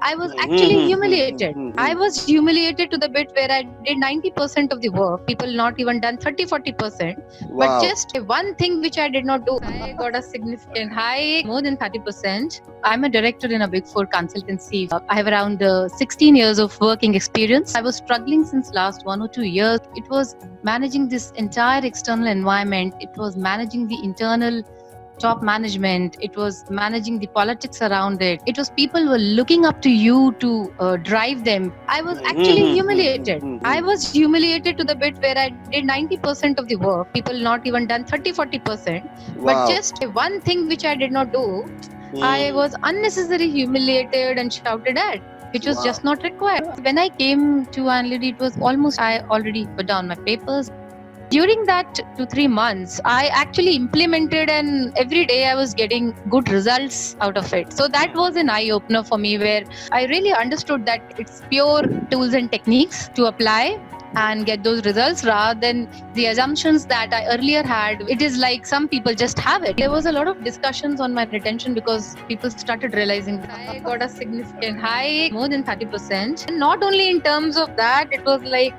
I was actually humiliated. I was humiliated to the bit where I did 90% of the work. People not even done 30-40%. But Wow. just one thing which I did not do, I got a significant high, more than 30%. I'm a director in a big four consultancy. I have around 16 years of working experience. I was struggling since last 1 or 2 years. It was managing this entire external environment. It was managing the internal top management. It was managing the politics around it. It was people were looking up to you to drive them. I was actually humiliated. I was humiliated to the bit where I did 90% of the work. People not even done 30-40%. But Wow. just one thing which I did not do, I was unnecessarily humiliated and shouted at, which was just not required. When I came to Anlady, it was almost I already put down my papers. During that 2-3 months, I actually implemented, and every day I was getting good results out of it. So that was an eye opener for me, where I really understood that it's pure tools and techniques to apply and get those results rather than the assumptions that I earlier had. It is like some people just have it. There was a lot of discussions on my retention because people started realizing that I got a significant high, more than 30%. And not only in terms of that, it was like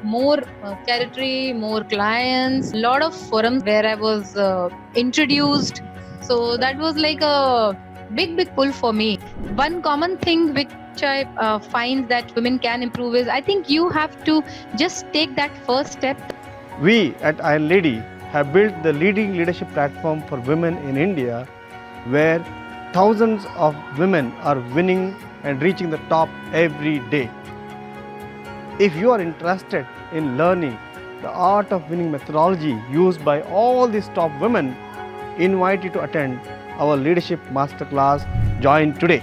more territory, more clients, a lot of forums where I was introduced. So that was like a big pull for me. One common thing which I find that women can improve is, I think you have to just take that first step. We at Iron Lady have built the leading leadership platform for women in India, where thousands of women are winning and reaching the top every day. If you are interested in learning the art of winning methodology used by all these top women, invite you to attend our leadership masterclass. Join today.